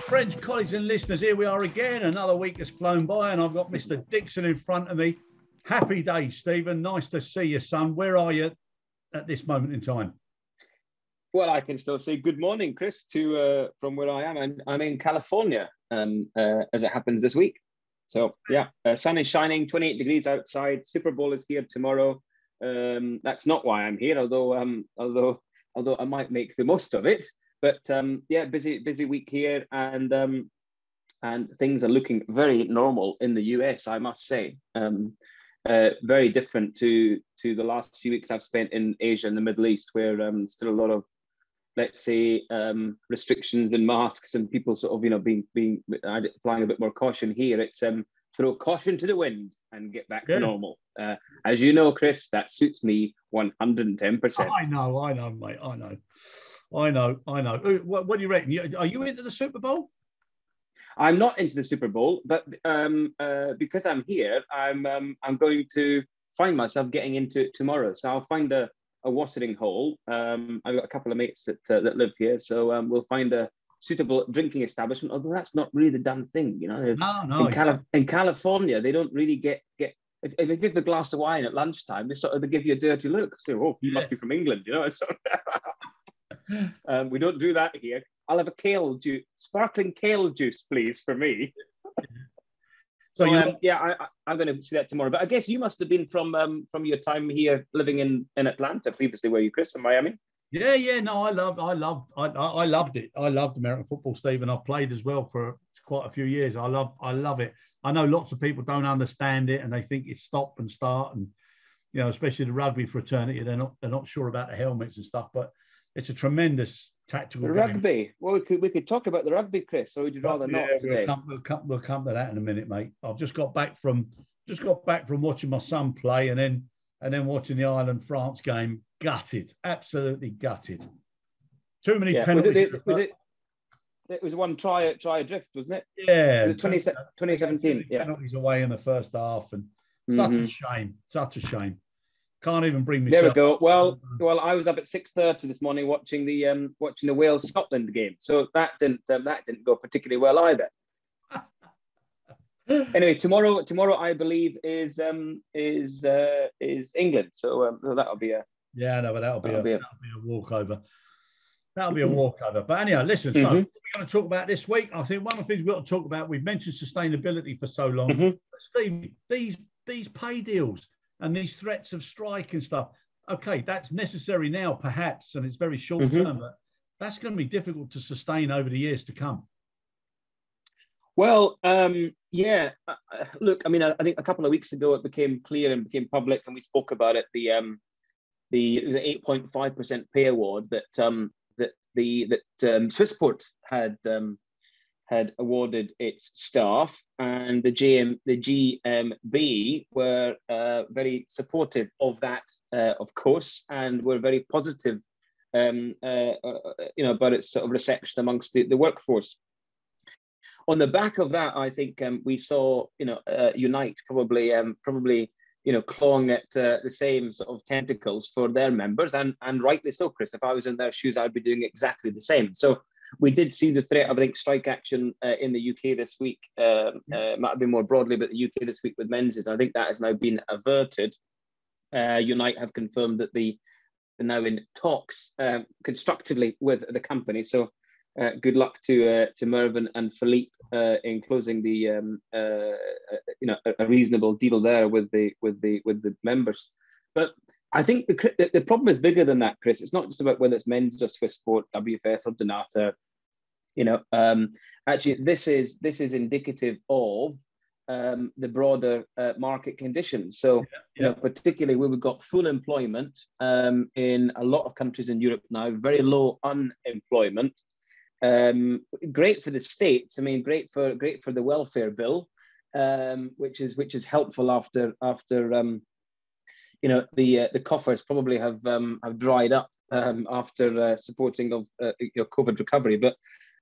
Friends, colleagues and listeners, here we are again. Another week has flown by and I've got Mr. Dixon in front of me. Happy days, Stephen. Nice to see you, son. Where are you at this moment in time? Well, I can still say good morning, Chris, from where I am. I'm in California, as it happens this week. So, yeah, sun is shining, 28 degrees outside. Super Bowl is here tomorrow. That's not why I'm here, although I might make the most of it. But yeah, busy week here, and things are looking very normal in the US, I must say. Very different to the last few weeks I've spent in Asia and the Middle East, where still a lot of, let's say, restrictions and masks and people sort of, being applying a bit more caution. Here, it's throw caution to the wind and get back to normal. As you know, Chris, that suits me 110%. I know, mate. I know. What do you reckon? Are you into the Super Bowl? I'm not into the Super Bowl, but because I'm here, I'm going to find myself getting into it tomorrow. So I'll find a watering hole. I've got a couple of mates that live here, so we'll find a suitable drinking establishment. Although that's not really the done thing, No. In California, they don't really get. If you give a glass of wine at lunchtime, they give you a dirty look. So, oh, you must be from England, So, we don't do that here. I'll have a sparkling kale juice, please, for me. So I'm going to see that tomorrow. But I guess you must have been from your time here living in Atlanta previously, were you, Chris, in Miami? Yeah. No, I loved it. I loved American football, Stephen. I've played as well for quite a few years. I love it. I know lots of people don't understand it and they think it's stop and start, and especially the rugby fraternity, they're not sure about the helmets and stuff. But it's a tremendous tactical rugby. game. Well, we could talk about the rugby, Chris, or would you rather not today? We'll come to that in a minute, mate. I've just got back from watching my son play, and then watching the Ireland-France game. Gutted, absolutely gutted. Too many penalties. It was one try adrift, wasn't it? Yeah, 2017. Yeah, penalties away in the first half, and such a shame. Can't even bring myself. There we go. Well, I was up at 6:30 this morning watching the Wales Scotland game, so that didn't go particularly well either. Anyway, tomorrow I believe is England, so that'll be a but that'll be a walkover. That'll be a walkover. But anyhow, listen. So what we're going to talk about this week, I think one of the things we've got to talk about. We've mentioned sustainability for so long, but Steve, these pay deals and these threats of strike and stuff. Okay, that's necessary now, perhaps, and it's very short term, but that's going to be difficult to sustain over the years to come. Well, look, I mean, I think a couple of weeks ago it became clear and became public, and we spoke about it. It was an 8.5% pay award that Swissport had awarded its staff, and the GMB were very supportive of that, of course, and were very positive, about its sort of reception amongst the workforce. On the back of that, I think we saw, Unite probably clawing at the same sort of tentacles for their members, and rightly so, Chris. If I was in their shoes, I'd be doing exactly the same. So we did see the threat of, I think, strike action in the UK this week. Might have been more broadly, but the UK this week with Menzies. I think that has now been averted. Unite have confirmed that they're now in talks constructively with the company. So good luck to Mervyn and Philippe in closing the a reasonable deal there with the members. But I think the problem is bigger than that, Chris. It's not just about whether it's Menzies or Swissport, WFS or Donata. Actually, this is indicative of the broader market conditions. So, particularly where we've got full employment in a lot of countries in Europe now, very low unemployment. Great for the states. I mean, great for the welfare bill, which is helpful after the coffers probably have dried up after supporting of COVID recovery. But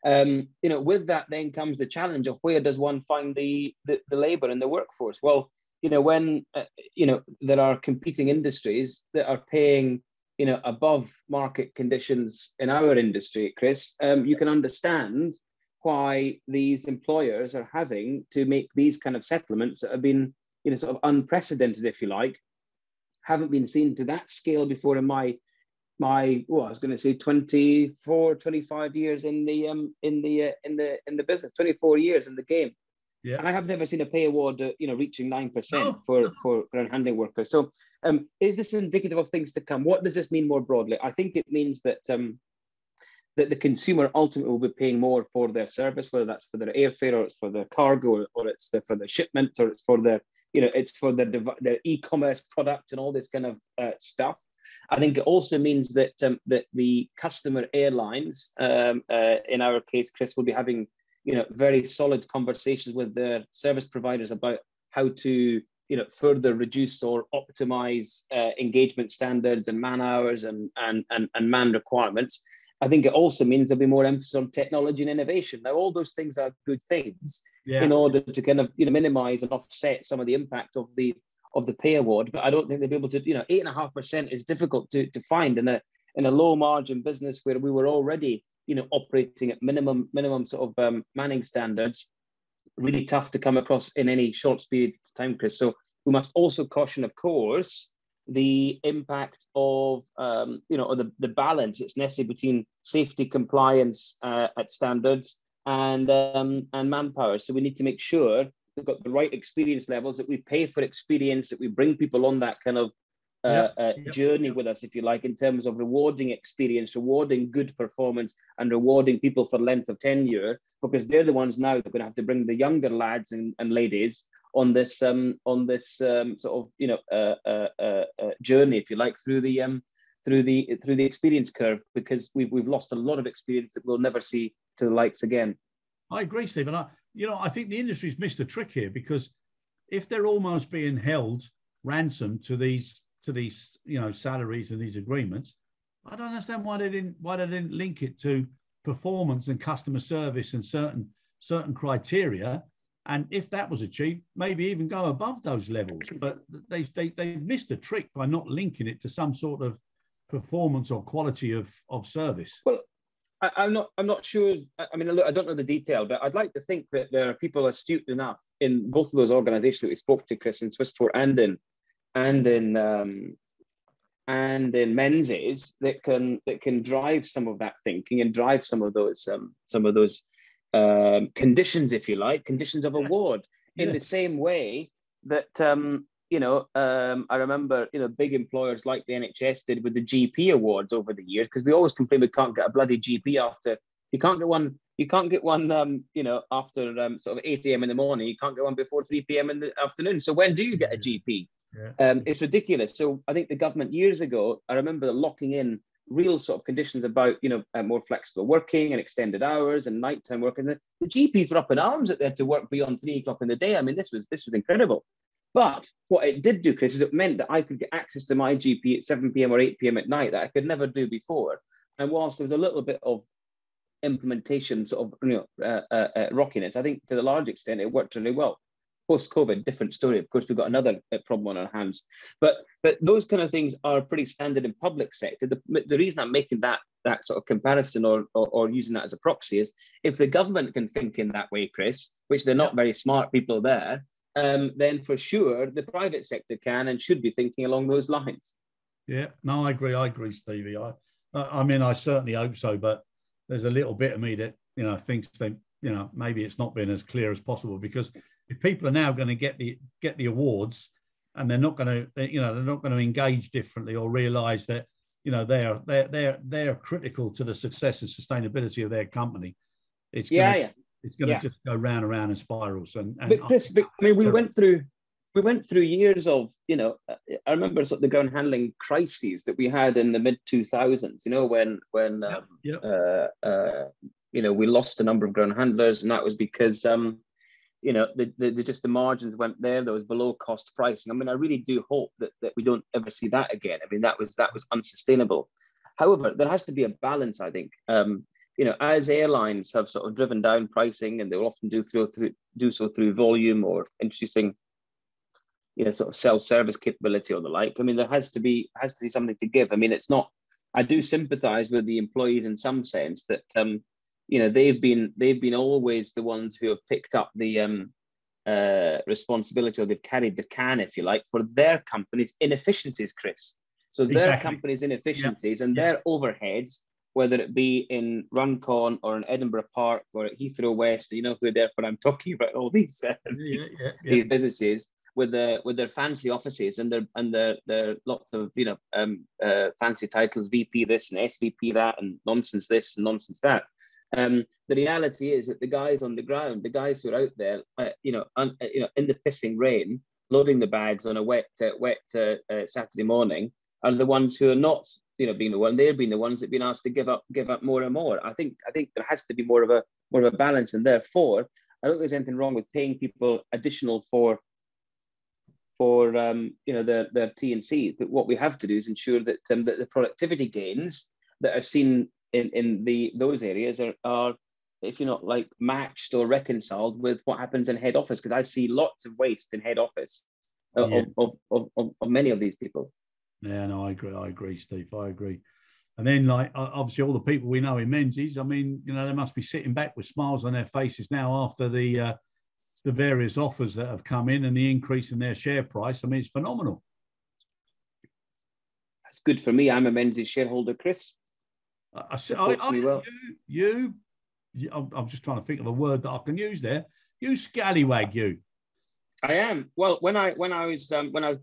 with that then comes the challenge of where does one find the labour in the workforce? Well, when there are competing industries that are paying above market conditions in our industry, Chris, you can understand why these employers are having to make these kind of settlements that have been, sort of unprecedented, if you like, haven't been seen to that scale before in my I was going to say 24, 25 years in the business, 24 years in the game. Yeah. And I have never seen a pay award, reaching 9% for ground handling workers. So is this indicative of things to come? What does this mean more broadly? I think it means that that the consumer ultimately will be paying more for their service, whether that's for their airfare, or it's for their cargo, or it's for the shipment, or it's for their, it's for their e-commerce product and all this kind of stuff. I think it also means that that the customer airlines, in our case, Chris, will be having very solid conversations with their service providers about how to further reduce or optimize engagement standards and man hours and man requirements. I think it also means there'll be more emphasis on technology and innovation. Now, all those things are good things in order to kind of minimize and offset some of the impact of the pay award. But I don't think they'll be able to. 8.5% is difficult to find in a low margin business where we were already operating at minimum sort of manning standards. Really tough to come across in any short period of time, Chris. So we must also caution, of course, the impact of or the balance that's necessary between safety compliance at standards and manpower. So we need to make sure we've got the right experience levels, that we pay for experience, that we bring people on that kind of journey with us, if you like, in terms of rewarding experience, rewarding good performance, and rewarding people for length of tenure, because they're the ones now that are going to have to bring the younger lads and ladies on this sort of journey, if you like, through the experience curve, because we've lost a lot of experience that we'll never see to the likes again. I agree, Stephen. I think the industry's missed a trick here, because if they're almost being held ransom to these salaries and these agreements, I don't understand why they didn't link it to performance and customer service and certain criteria. And if that was achieved, maybe even go above those levels. But they missed a trick by not linking it to some sort of performance or quality of service. Well, I'm not sure. I mean, look, I don't know the detail, but I'd like to think that there are people astute enough in both of those organisations that we spoke to, Chris, in Swissport and in Menzies, that can drive some of that thinking and drive some of those conditions, if you like, conditions of award, in the same way that I remember big employers like the NHS did with the GP awards over the years, because we always complain we can't get a bloody GP after. You can't get one after sort of 8 a.m. in the morning. You can't get one before 3 p.m. in the afternoon. So when do you get a GP? It's ridiculous. So I think the government years ago, I remember locking in real sort of conditions about more flexible working and extended hours and nighttime work, and the GPs were up in arms that they had to work beyond 3 o'clock in the day. I mean, this was incredible. But what it did do, Chris, is it meant that I could get access to my GP at 7 p.m. or 8 p.m. at night that I could never do before. And whilst there was a little bit of implementation sort of rockiness, I think to the large extent it worked really well. Post-COVID, different story. Of course, we've got another problem on our hands. But those kind of things are pretty standard in public sector. The reason I'm making that sort of comparison or using that as a proxy is, if the government can think in that way, Chris, which they're not very smart people there, then for sure the private sector can and should be thinking along those lines. Yeah, no, I agree, Stevie. I mean, I certainly hope so, but there's a little bit of me that thinks that maybe it's not been as clear as possible, because if people are now going to get the awards and they're not going to engage differently or realise that they're critical to the success and sustainability of their company, it's going to just go round and round in spirals. But Chris, I mean, we went through years of I remember sort of the ground handling crises that we had in the mid 2000s. When we lost a number of ground handlers, and that was because the margins went there. There was below cost pricing. I mean, I really do hope that we don't ever see that again. I mean, that was unsustainable. However, there has to be a balance, I think. As airlines have sort of driven down pricing, and they'll often do so through volume or introducing sort of self-service capability or the like. I mean, there has to be something to give. I mean, it's not. I do sympathise with the employees in some sense that they've been always the ones who have picked up the responsibility, or they've carried the can, if you like, for their company's inefficiencies, Chris. So their company's inefficiencies and their overheads, whether it be in Runcorn or in Edinburgh Park or at Heathrow West, therefore I'm talking about all these these businesses with their fancy offices and their lots of fancy titles, VP this and SVP that, and nonsense this and nonsense that. The reality is that the guys on the ground, the guys who are out there, in the pissing rain, loading the bags on a wet Saturday morning, are the ones who are not, being the one. They've been the ones that've been asked to give up more and more. I think there has to be more of a balance, and therefore, I don't think there's anything wrong with paying people additional for their T&C. But what we have to do is ensure that that the productivity gains that are seen in those areas are, if you're not like matched or reconciled with what happens in head office, because I see lots of waste in head office of many of these people. Yeah, no, I agree, Steve. I agree. And then, like, obviously, all the people we know in Menzies, I mean, they must be sitting back with smiles on their faces now after the various offers that have come in and the increase in their share price. I mean, it's phenomenal. That's good for me. I'm a Menzies shareholder, Chris. I'm just trying to think of a word that I can use there. You scallywag, you. I am. Well, when I was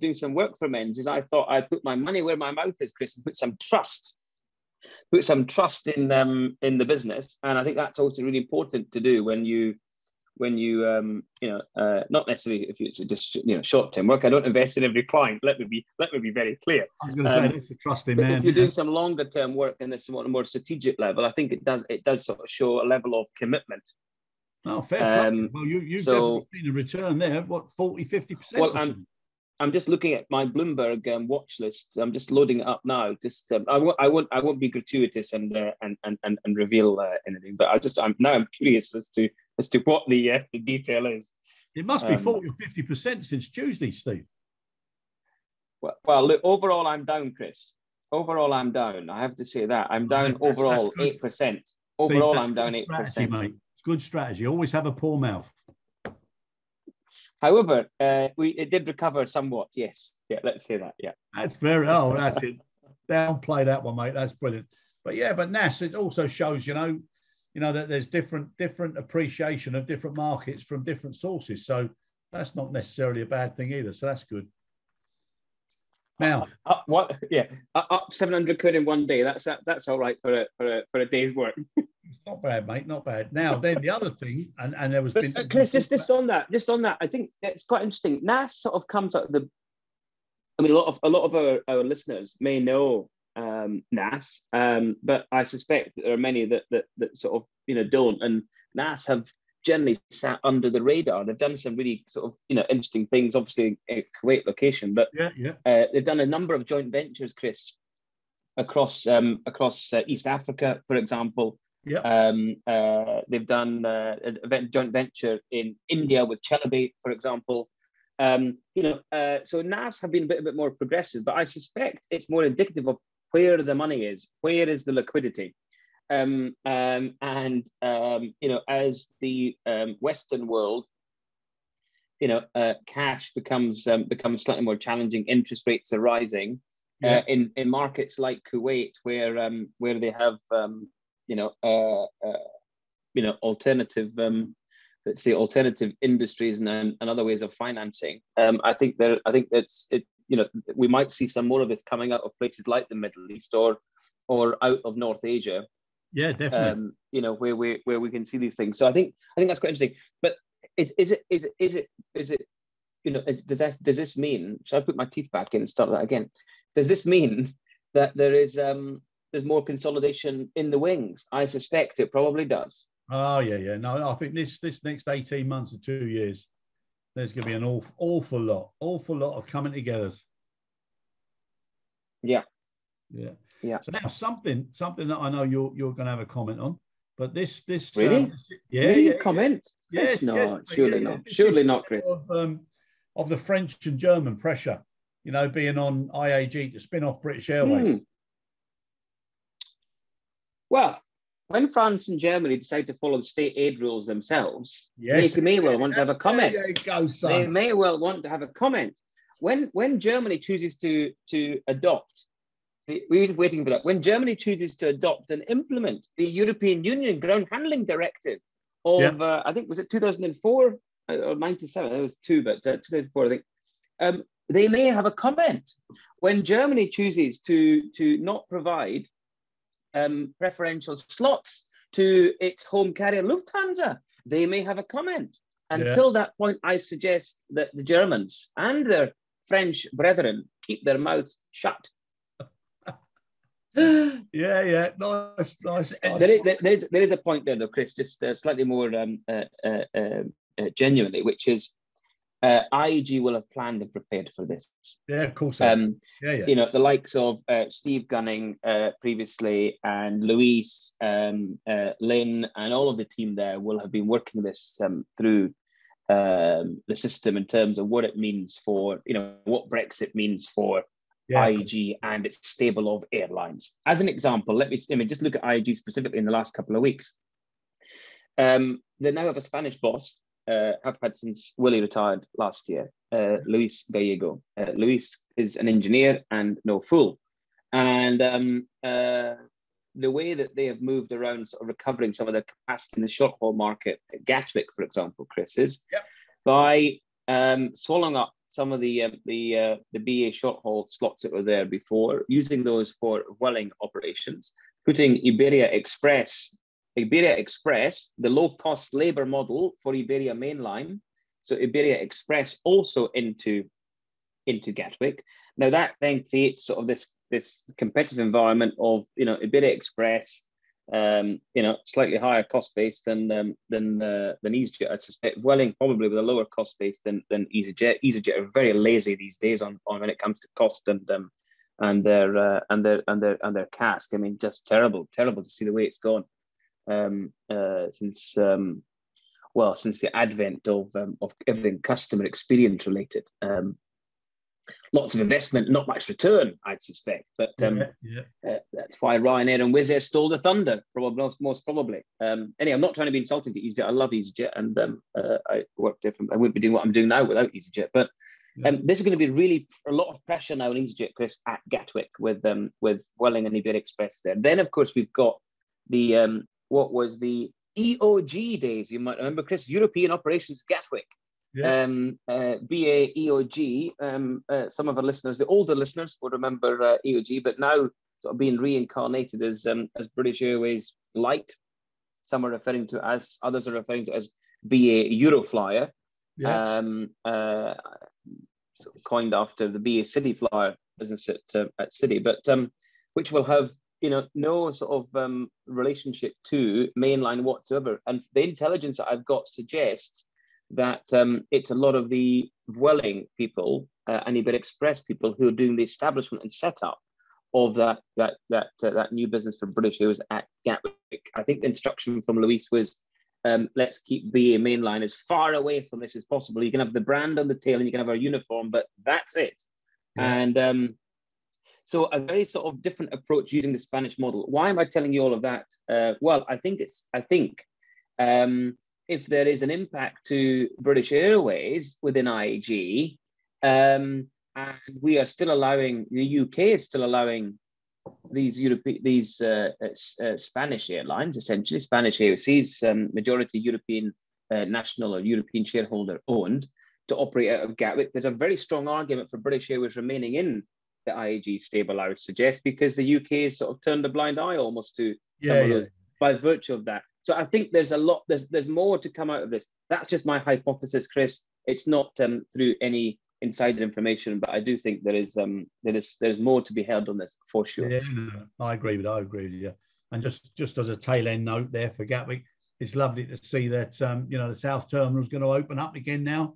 doing some work for Menzies, I thought I'd put my money where my mouth is, Chris, and put some trust in the business. And I think that's also really important to do when you not necessarily if it's just short-term work. I don't invest in every client. Let me be very clear. I was going to say that's a trusting man. If you're doing some longer-term work in this more strategic level, I think it does sort of show a level of commitment. Oh, fair play. Well, you've definitely seen a return there. What, 40-50%? Well, I'm just looking at my Bloomberg watch list. I'm just loading it up now. Just I won't be gratuitous and reveal anything. But I'm curious as to what the detail is. It must be 40 or 50% since Tuesday, Steve. Well, look. Overall, I'm down, Chris. Overall, I'm down. I have to say that I'm down overall 8%. Overall, I'm down 8%. Mate. It's good strategy. Always have a poor mouth. However, it did recover somewhat. Yes. Yeah, let's say that. Yeah. That's that's it. Downplay that one, mate. That's brilliant. But NAS, it also shows, that there's different appreciation of different markets from different sources. So that's not necessarily a bad thing either. So that's good. Now, up 700 quid in one day. That's all right for a day's work. It's not bad, mate. Not bad. Now, then the other thing, and there was been Chris, just on that. I think it's quite interesting. NAS sort of comes out of the. I mean, a lot of our listeners may know NAS, but I suspect that there are many that sort of don't. And NAS have generally sat under the radar. They've done some really sort of interesting things. Obviously, a Kuwait location, but they've done a number of joint ventures, Chris, across East Africa, for example. They've done a joint venture in India with Chelabi, for example. So NAS have been a bit more progressive, but I suspect it's more indicative of where the money is, where is the liquidity, as the Western world, cash becomes slightly more challenging. Interest rates are rising in markets like Kuwait, where they have alternative, let's say alternative industries and other ways of financing. I think that's it. We might see some more of this coming out of places like the Middle East or out of North Asia. Yeah, definitely. Where we can see these things. So I think that's quite interesting. But does this mean? Should I put my teeth back in and start that again? Does this mean that there's more consolidation in the wings? I suspect it probably does. Oh yeah. No, I think this next 18 months or 2 years, there's going to be an awful lot of coming together. Yeah. So now something that I know you're going to have a comment on, but this really, comment? Yes, surely not, Chris. Of the French and German pressure, being on IAG to spin off British Airways. Well, when France and Germany decide to follow the state aid rules themselves, yes, they may well want to have a comment. There you go, son. They may well want to have a comment. When Germany chooses to adopt, we're just waiting for that. When Germany chooses to adopt and implement the European Union Ground Handling Directive of, I think, was it 2004 or 97? It was 2004, I think. They may have a comment. When Germany chooses to not provide preferential slots to its home carrier Lufthansa, they may have a comment. Until that point, I suggest that the Germans and their French brethren keep their mouths shut. Nice. There is a point there, though, Chris, just slightly more genuinely, which is IAG will have planned and prepared for this. Yeah, of course. You know, the likes of Steve Gunning previously, and Luis, Lynn, and all of the team there will have been working this through the system in terms of what it means for, you know, what Brexit means for IAG and its stable of airlines. As an example, let me just look at IAG specifically in the last couple of weeks. They now have a Spanish boss, have had since Willie retired last year, Luis Gallego. Luis is an engineer and no fool. And the way that they have moved around, sort of recovering some of their capacity in the short haul market, at Gatwick, for example, Chris, is by swallowing up some of the BA short haul slots that were there before, using those for Vueling operations, putting Iberia Express, the low-cost labour model for Iberia mainline, so Iberia Express also into Gatwick. Now that then creates sort of this competitive environment of, you know, Iberia Express, you know, slightly higher cost base than EasyJet. I suspect Vueling probably with a lower cost base than EasyJet. EasyJet are very lazy these days on when it comes to cost and their CASK. I mean, just terrible to see the way it's gone since the advent of everything customer experience related. Lots of investment, not much return, I'd suspect. But that's why Ryanair and Wizz Air stole the thunder, most probably. Anyway, I'm not trying to be insulting to EasyJet. I love EasyJet, and I work different. I wouldn't be doing what I'm doing now without EasyJet. But this is going to be really a lot of pressure now on EasyJet, Chris, at Gatwick with Vueling and Iberia Express there. Then, of course, we've got the what was the EOG days. You might remember, Chris, European Operations Gatwick. BA EOG. Some of our listeners, the older listeners, will remember EOG, but now sort of being reincarnated as British Airways Light. Some are referring to as, others are referring to as BA Euroflyer. Sort of coined after the BA City Flyer business at City, but which will have, you know, no sort of relationship to mainline whatsoever. And the intelligence that I've got suggests that it's a lot of the Vueling people and Iberia Express people who are doing the establishment and setup of that new business for British Airways at Gatwick. I think the instruction from Luis was, let's keep BA mainline as far away from this as possible. You can have the brand on the tail and you can have our uniform, but that's it. And so a very sort of different approach using the Spanish model. Why am I telling you all of that? Well, I think if there is an impact to British Airways within IAG, and we are still allowing, the UK is still allowing these Spanish airlines, essentially Spanish AOCs, majority European national or European shareholder owned, to operate out of Gatwick. There's a very strong argument for British Airways remaining in the IAG stable, I would suggest, because the UK has sort of turned a blind eye almost to some of those, by virtue of that. So I think there's a lot, there's more to come out of this. That's just my hypothesis, Chris. It's not through any insider information, but I do think there's more to be held on this for sure. Yeah, I agree with you. And just as a tail end note there for Gatwick, it's lovely to see that you know, the South Terminal is going to open up again now.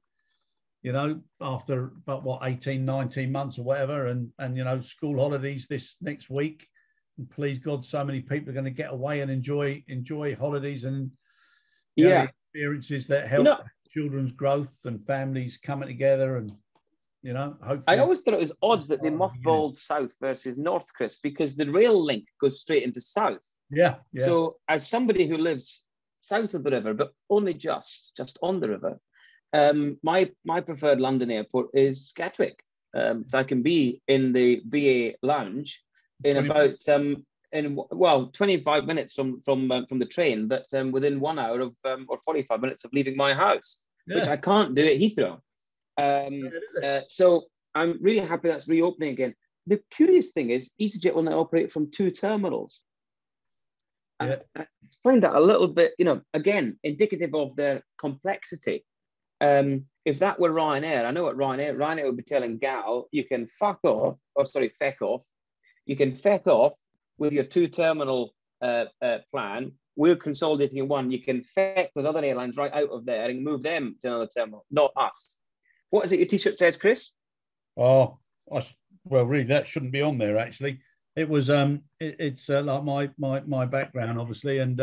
You know, after about 18, 19 months or whatever, and you know, school holidays this next week. And please God, so many people are going to get away and enjoy holidays and experiences that help children's growth and families coming together. And you know, hopefully, I always thought it was odd that they mothballed South versus North, Chris, because the rail link goes straight into South. Yeah, yeah. So as somebody who lives south of the river, but only just on the river, my preferred London airport is Gatwick. So I can be in the BA lounge in about 25 minutes from the train, but within 1 hour of or 45 minutes of leaving my house, which I can't do at Heathrow. So I'm really happy that's reopening again. The curious thing is EasyJet will now operate from 2 terminals. I find that a little bit, again, indicative of their complexity. If that were Ryanair, I know what Ryanair would be telling Gal, you can feck off. You can feck off with your 2 terminal plan. We're consolidating in 1. You can feck those other airlines right out of there and move them to another terminal, not us. What is it your T-shirt says, Chris? Oh, well, really, that shouldn't be on there, actually. It was, it's like my background, obviously, and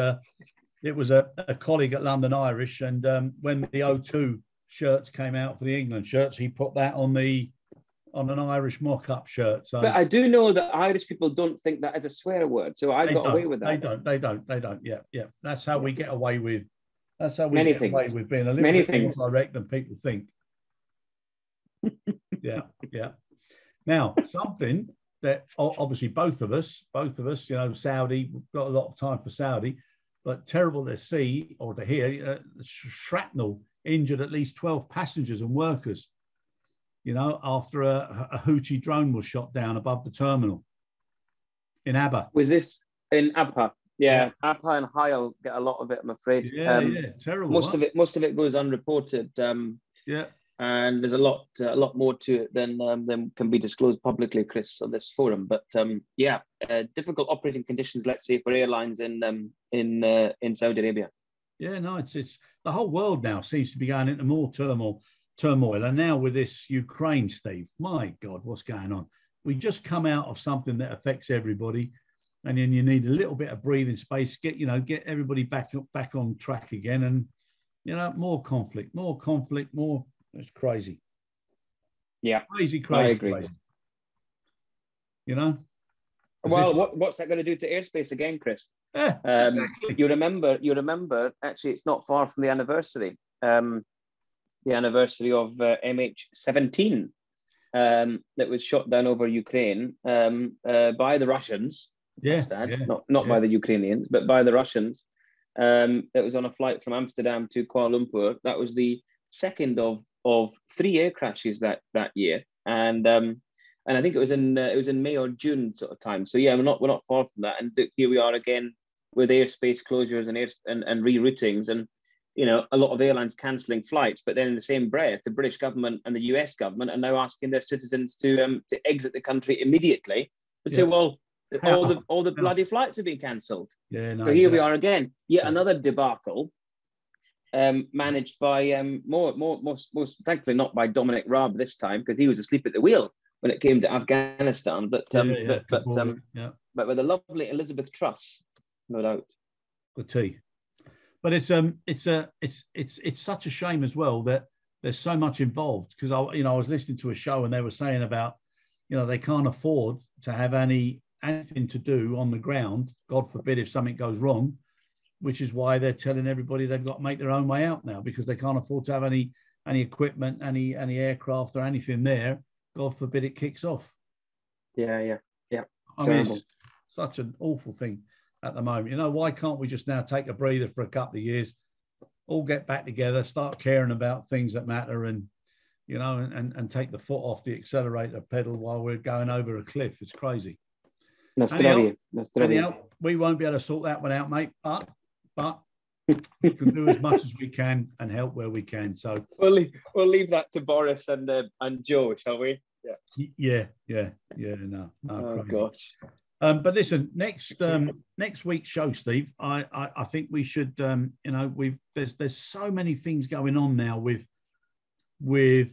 it was a colleague at London Irish, and when the O2 shirts came out for the England shirts, he put that on an Irish mock-up shirt. So, but I do know that Irish people don't think that is a swear word, so I got away with that. They don't. Yeah. That's how we get away with. That's how we Many get things. away with being a little bit more direct than people think. Yeah. Now, something that obviously both of us, Saudi, we've got a lot of time for Saudi, but terrible to see or to hear, shrapnel injured at least 12 passengers and workers, after a Houthi drone was shot down above the terminal in Abha. Was this in Abha? Yeah. Abha and Hayal get a lot of it, I'm afraid. Yeah, terrible. Most of it goes unreported. And there's a lot more to it than can be disclosed publicly, Chris, on this forum. But difficult operating conditions, let's say, for airlines in Saudi Arabia. Yeah, no, it's the whole world now seems to be going into more turmoil, and now with this Ukraine, Steve, my God, what's going on? We just come out of something that affects everybody, and then you need a little bit of breathing space, get everybody back on track again, and more conflict. It's crazy. Yeah. Crazy. I agree. Crazy. Well, what's that going to do to airspace again, Chris? Yeah, exactly. You remember, actually, it's not far from the anniversary. The anniversary of MH17 that was shot down over Ukraine by the Russians. Not by the Ukrainians, but by the Russians. That was on a flight from Amsterdam to Kuala Lumpur. That was the second of 3 air crashes that year, and I think it was in May or June sort of time. So yeah, we're not far from that, and here we are again with airspace closures and reroutings, and a lot of airlines cancelling flights. But then in the same breath, the British government and the US government are now asking their citizens to exit the country immediately. But say, well, all the bloody flights have been cancelled. Yeah, no, so here we are again, yet another debacle. Managed by most thankfully not by Dominic Raab this time, because he was asleep at the wheel when it came to Afghanistan, but with the lovely Elizabeth Truss, no doubt. Good tea. But it's such a shame as well that there's so much involved, because I was listening to a show and they were saying about they can't afford to have anything to do on the ground, God forbid if something goes wrong, which is why they're telling everybody they've got to make their own way out now, because they can't afford to have any equipment, any aircraft or anything there. God forbid it kicks off. Yeah. I mean, it's such an awful thing at the moment. Why can't we just now take a breather for a couple of years, all get back together, start caring about things that matter, and and take the foot off the accelerator pedal while we're going over a cliff? It's crazy. Anyhow, we won't be able to sort that one out, mate, but we can do as much as we can and help where we can. So we'll leave that to Boris and Joe, shall we? Yeah. No. Oh crazy. gosh. But listen, next week's show, Steve, I think we should. There's so many things going on now with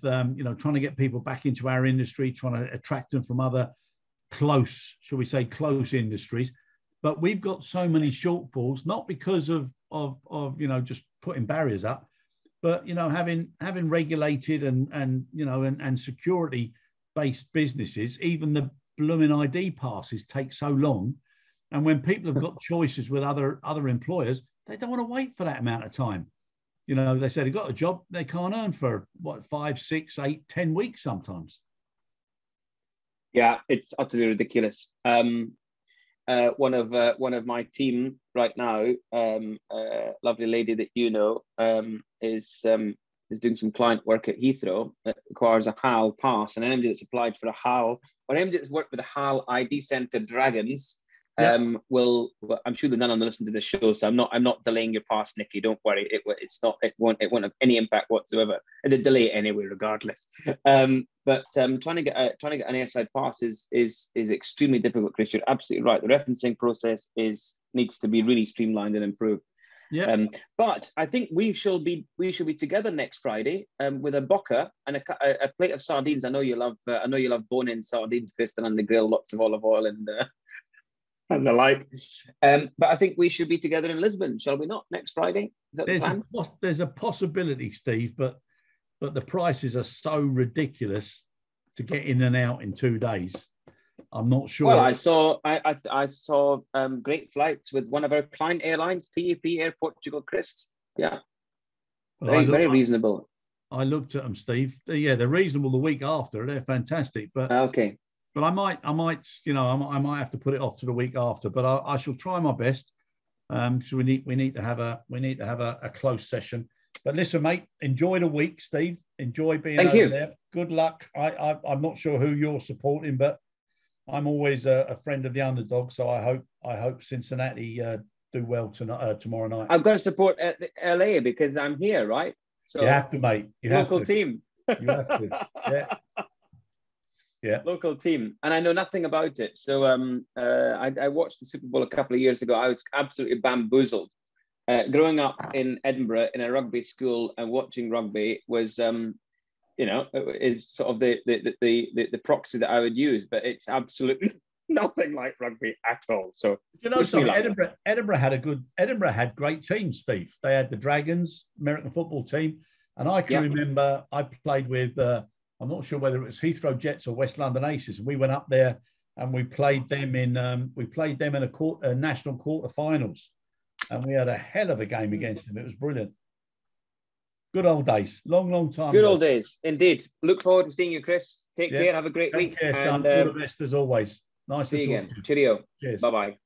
trying to get people back into our industry, trying to attract them from other close industries. But we've got so many shortfalls, not because of just putting barriers up, but having regulated and security based businesses. Even the blooming ID passes take so long And when people have got choices with other employers, they don't want to wait for that amount of time. You know, they say they've got a job they can't earn for what, 5, 6, 8, 10 weeks sometimes. Yeah, it's utterly ridiculous. One of my team right now, lovely lady that you know, is doing some client work at Heathrow that requires a HAL pass, and anybody that's applied for a HAL or anybody that's worked with the HAL ID Centre Dragons. Well, I'm sure they're none of them listen to the show, so I'm not delaying your pass, Nikki. Don't worry, it won't have any impact whatsoever. And they delay it anyway, regardless. But trying to get an airside pass is extremely difficult, Chris. You're absolutely right. The referencing process needs to be really streamlined and improved. Yeah. But I think we shall be together next Friday with a boca and a plate of sardines. I know you love bone-in sardines, Kristen, on the grill, lots of olive oil and the like. But I think we should be together in Lisbon, shall we not, next Friday? Is that the plan? There's a possibility, Steve, but the prices are so ridiculous to get in and out in 2 days. I'm not sure. Well, I saw great flights with one of our client airlines, TAP Air Portugal, Chris. Yeah, very reasonable. I looked at them, Steve. Yeah, they're reasonable the week after. They're fantastic, but okay. But I might, I might have to put it off to the week after. But I shall try my best. So we need to have a close session. But listen, mate, enjoy the week, Steve. Enjoy being over there. Good luck. I'm not sure who you're supporting, but I'm always a friend of the underdog. So I hope Cincinnati do well tonight, tomorrow night. I've got to support LA because I'm here, right? So you have to, mate. Local team. You have to. Yeah. Yeah, local team, and I know nothing about it. So I watched the Super Bowl a couple of years ago. I was absolutely bamboozled. Growing up in Edinburgh in a rugby school and watching rugby was, is sort of the proxy that I would use, but it's absolutely nothing like rugby at all. So something, Edinburgh had great teams, Steve. They had the Dragons, American football team, and I can remember I played with. I'm not sure whether it was Heathrow Jets or West London Aces, and we went up there and we played them in a national quarterfinals, and we had a hell of a game against them. It was brilliant. Good old days, long time. Good old days, indeed. Look forward to seeing you, Chris. Take care. Have a great week. Take care, son. All the best as always. Nice to see you again. Cheerio. Cheers. Bye bye.